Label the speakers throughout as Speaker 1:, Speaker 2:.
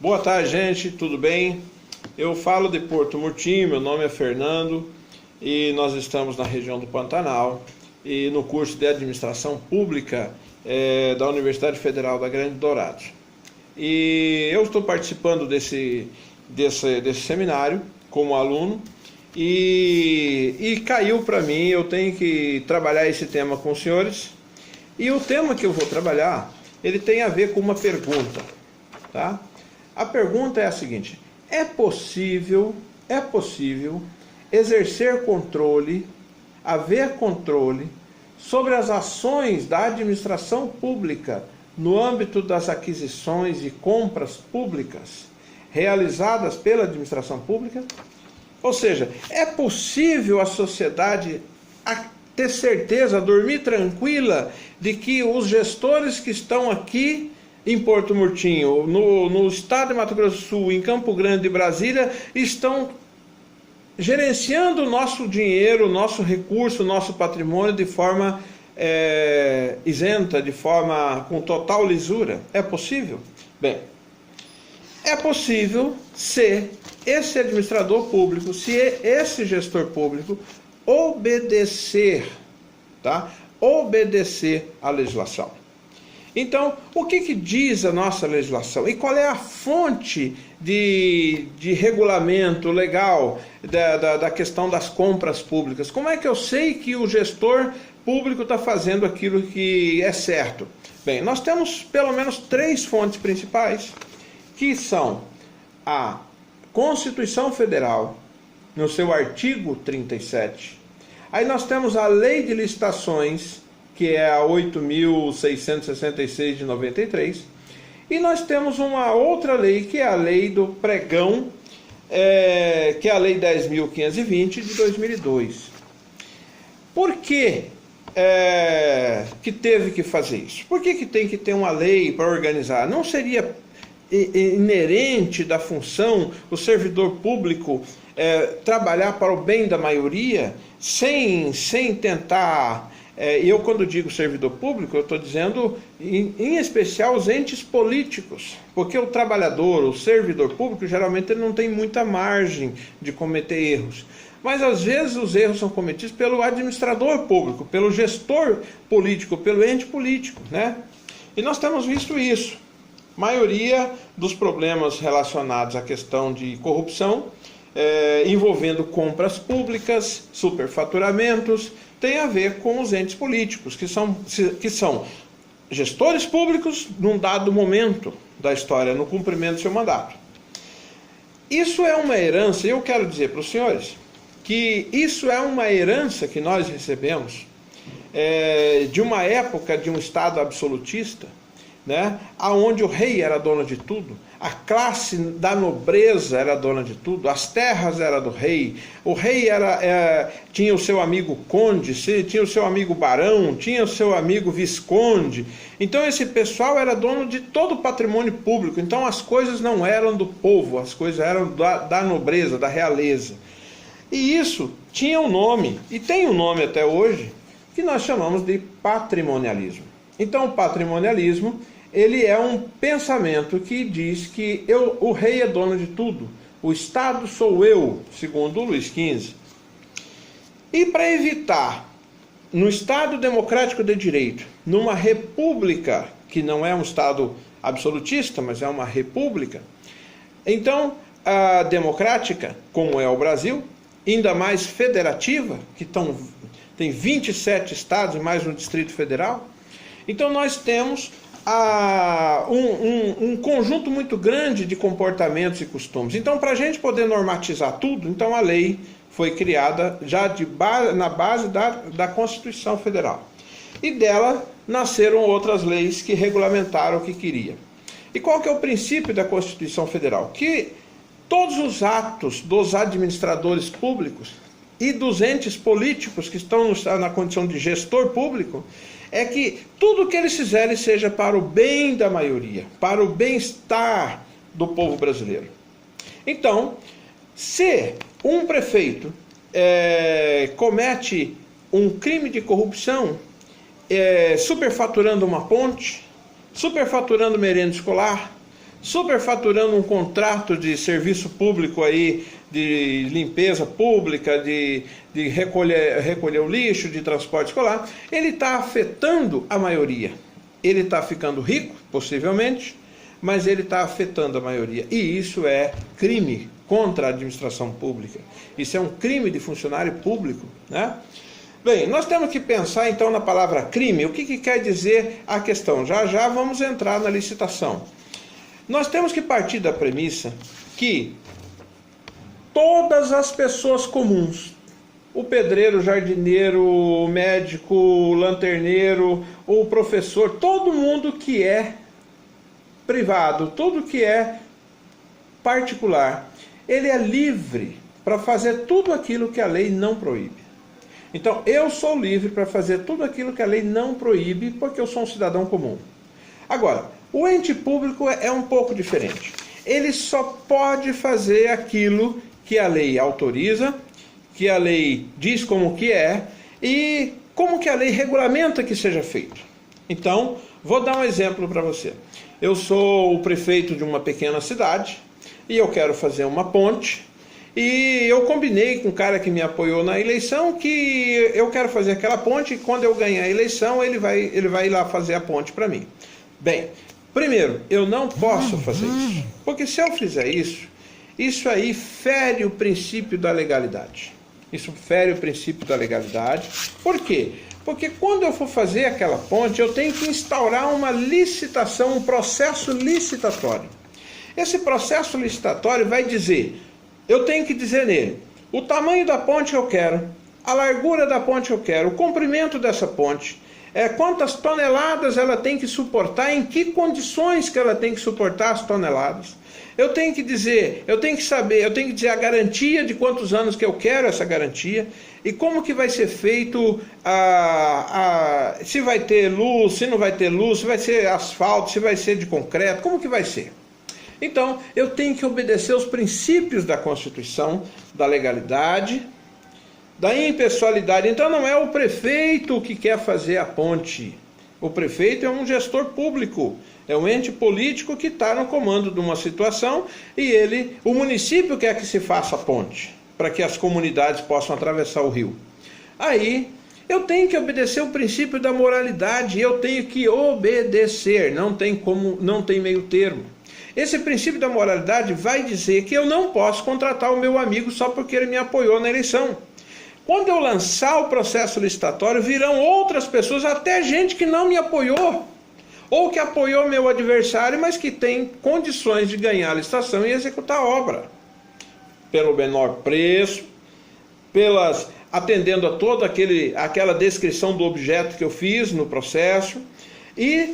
Speaker 1: Boa tarde, gente, tudo bem? Eu falo de Porto Murtinho, meu nome é Fernando e nós estamos na região do Pantanal e no curso de Administração Pública da Universidade Federal da Grande Dourados. E eu estou participando desse seminário como aluno e caiu para mim, eu tenho que trabalhar esse tema com os senhores. E o tema que eu vou trabalhar, ele tem a ver com uma pergunta, tá? A pergunta é a seguinte: é possível exercer controle, haver controle sobre as ações da administração pública no âmbito das aquisições e compras públicas realizadas pela administração pública? Ou seja, é possível a sociedade ter certeza, dormir tranquila de que os gestores que estão aqui em Porto Murtinho, no estado de Mato Grosso do Sul, em Campo Grande e Brasília, estão gerenciando o nosso dinheiro, o nosso recurso, o nosso patrimônio de forma isenta, de forma com total lisura? É possível? Bem, é possível se esse administrador público, se esse gestor público obedecer, tá? Obedecer à legislação. Então, o que diz a nossa legislação? E qual é a fonte de regulamento legal da questão das compras públicas? Como é que eu sei que o gestor público está fazendo aquilo que é certo? Bem, nós temos pelo menos 3 fontes principais, que são a Constituição Federal, no seu artigo 37. Aí nós temos a Lei de Licitações, que é a 8.666 de 93, e nós temos uma outra lei, que é a Lei do Pregão, que é a Lei 10.520 de 2002. Por que que teve que fazer isso? Por que tem que ter uma lei para organizar? Não seria inerente da função o servidor público trabalhar para o bem da maioria, sem tentar... eu, quando digo servidor público, eu estou dizendo em especial os entes políticos, porque o trabalhador, o servidor público, geralmente ele não tem muita margem de cometer erros. Mas às vezes os erros são cometidos pelo administrador público, pelo gestor político, pelo ente político, né? E nós temos visto isso. A maioria dos problemas relacionados à questão de corrupção, envolvendo compras públicas, superfaturamentos, tem a ver com os entes políticos, que são gestores públicos num dado momento da história, no cumprimento do seu mandato. Isso é uma herança, e eu quero dizer para os senhores que isso é uma herança que nós recebemos de uma época de um Estado absolutista, né, onde o rei era dono de tudo, a classe da nobreza era dona de tudo, as terras eram do rei, o rei tinha o seu amigo conde, tinha o seu amigo barão, tinha o seu amigo visconde. Então esse pessoal era dono de todo o patrimônio público, então as coisas não eram do povo, as coisas eram da nobreza, da realeza. E isso tinha um nome, e tem um nome até hoje, que nós chamamos de patrimonialismo. Então o patrimonialismo, ele é um pensamento que diz que o rei é dono de tudo, o Estado sou eu, segundo Luís XV. E para evitar, no Estado democrático de direito, numa república, que não é um Estado absolutista, mas é uma república, então a democrática, como é o Brasil, ainda mais federativa, que tem 27 estados e mais um Distrito Federal, então nós temos um conjunto muito grande de comportamentos e costumes. Então, para a gente poder normatizar tudo, então a lei foi criada já na base da Constituição Federal. E dela nasceram outras leis que regulamentaram o que queria. E qual que é o princípio da Constituição Federal? Que todos os atos dos administradores públicos e dos entes políticos que estão na condição de gestor público, é que tudo que eles fizerem seja para o bem da maioria, para o bem-estar do povo brasileiro. Então, se um prefeito comete um crime de corrupção, superfaturando uma ponte, superfaturando merenda escolar, superfaturando um contrato de serviço público aí, de limpeza pública, de recolher o lixo, de transporte escolar, ele está afetando a maioria. Ele está ficando rico, possivelmente, mas ele está afetando a maioria. E isso é crime contra a administração pública. Isso é um crime de funcionário público, né? Bem, nós temos que pensar então na palavra crime. O que quer dizer a questão? Já já vamos entrar na licitação. Nós temos que partir da premissa que todas as pessoas comuns, o pedreiro, o jardineiro, o médico, o lanterneiro, o professor, todo mundo que é privado, tudo que é particular, ele é livre para fazer tudo aquilo que a lei não proíbe. Então, eu sou livre para fazer tudo aquilo que a lei não proíbe, porque eu sou um cidadão comum. Agora, o ente público é um pouco diferente. Ele só pode fazer aquilo que a lei autoriza, que a lei diz como que é e como que a lei regulamenta que seja feito. Então, vou dar um exemplo para você. Eu sou o prefeito de uma pequena cidade e eu quero fazer uma ponte. E eu combinei com o cara que me apoiou na eleição que eu quero fazer aquela ponte e quando eu ganhar a eleição ele vai ir lá fazer a ponte para mim. Bem, primeiro, eu não posso fazer isso, porque se eu fizer isso, isso aí fere o princípio da legalidade. Isso fere o princípio da legalidade. Por quê? Porque quando eu for fazer aquela ponte, eu tenho que instaurar uma licitação, um processo licitatório. Esse processo licitatório vai dizer... Eu tenho que dizer nele o tamanho da ponte que eu quero, a largura da ponte que eu quero, o comprimento dessa ponte, quantas toneladas ela tem que suportar, em que condições que ela tem que suportar as toneladas. Eu tenho que dizer, eu tenho que saber, eu tenho que dizer a garantia de quantos anos que eu quero essa garantia e como que vai ser feito, se vai ter luz, se não vai ter luz, se vai ser asfalto, se vai ser de concreto, como que vai ser. Então, eu tenho que obedecer os princípios da Constituição, da legalidade, da impessoalidade. Então, não é o prefeito que quer fazer a ponte. O prefeito é um gestor público, é um ente político que está no comando de uma situação e o município quer que se faça a ponte, para que as comunidades possam atravessar o rio. Aí, eu tenho que obedecer o princípio da moralidade, eu tenho que obedecer, não tem meio termo. Esse princípio da moralidade vai dizer que eu não posso contratar o meu amigo só porque ele me apoiou na eleição. Quando eu lançar o processo licitatório, virão outras pessoas, até gente que não me apoiou, ou que apoiou meu adversário, mas que tem condições de ganhar a licitação e executar a obra. Pelo menor preço, atendendo a toda aquela descrição do objeto que eu fiz no processo, e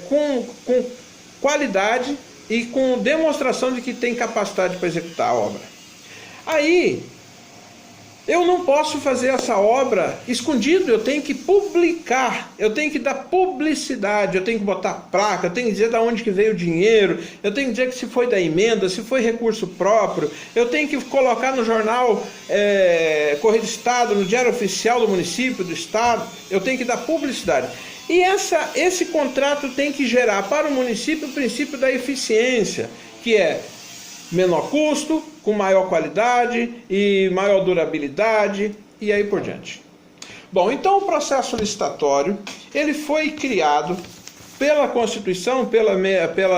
Speaker 1: com qualidade e com demonstração de que tem capacidade para executar a obra. Aí, eu não posso fazer essa obra escondido, eu tenho que publicar, eu tenho que dar publicidade, eu tenho que botar placa, eu tenho que dizer de onde que veio o dinheiro, eu tenho que dizer que se foi da emenda, se foi recurso próprio, eu tenho que colocar no jornal Correio do Estado, no Diário Oficial do município, do Estado, eu tenho que dar publicidade. E esse contrato tem que gerar para o município o princípio da eficiência, que é menor custo, com maior qualidade e maior durabilidade e aí por diante. Bom, então o processo licitatório, ele foi criado pela Constituição, pela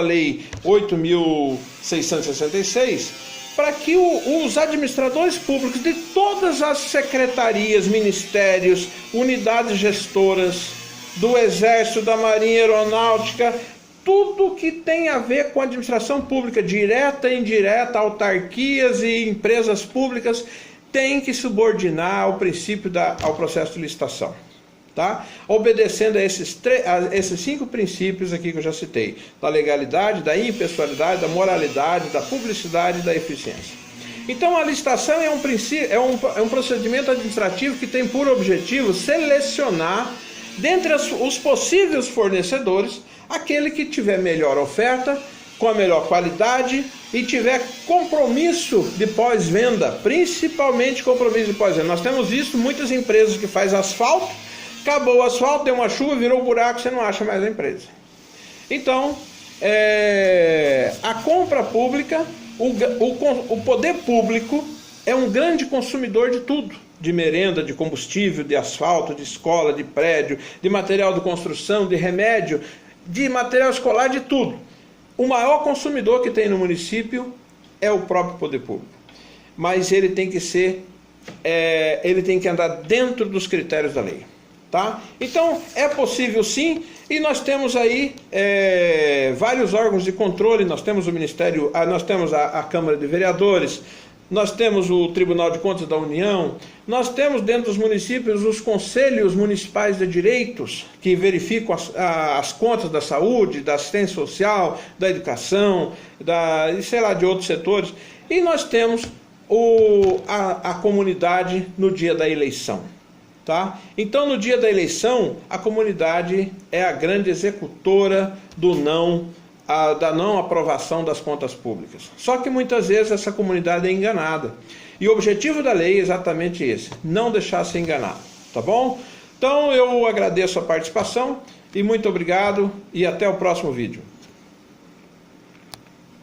Speaker 1: Lei 8.666, para que os administradores públicos de todas as secretarias, ministérios, unidades gestoras, do Exército, da Marinha, Aeronáutica, tudo que tem a ver com administração pública, direta e indireta, autarquias e empresas públicas, tem que subordinar ao princípio ao processo de licitação. Tá? Obedecendo a esses 5 princípios aqui que eu já citei, da legalidade, da impessoalidade, da moralidade, da publicidade e da eficiência. Então a licitação é um procedimento administrativo que tem por objetivo selecionar dentre os possíveis fornecedores, aquele que tiver melhor oferta, com a melhor qualidade e tiver compromisso de pós-venda, principalmente compromisso de pós-venda. Nós temos visto muitas empresas que fazem asfalto, acabou o asfalto, deu uma chuva, virou um buraco, você não acha mais a empresa. Então, compra pública, o poder público é um grande consumidor de tudo, de merenda, de combustível, de asfalto, de escola, de prédio, de material de construção, de remédio, de material escolar, de tudo. O maior consumidor que tem no município é o próprio poder público, mas ele tem que ser, ele tem que andar dentro dos critérios da lei, tá? Então é possível sim, e nós temos aí vários órgãos de controle. Nós temos o Ministério, nós temos a Câmara de Vereadores, nós temos o Tribunal de Contas da União, nós temos dentro dos municípios os Conselhos Municipais de Direitos, que verificam as contas da saúde, da assistência social, da educação, de outros setores. E nós temos a comunidade no dia da eleição. Tá? Então, no dia da eleição, a comunidade é a grande executora da não aprovação das contas públicas. Só que muitas vezes essa comunidade é enganada. E o objetivo da lei é exatamente esse: não deixar ser enganado. Tá bom? Então eu agradeço a participação e muito obrigado, e até o próximo vídeo.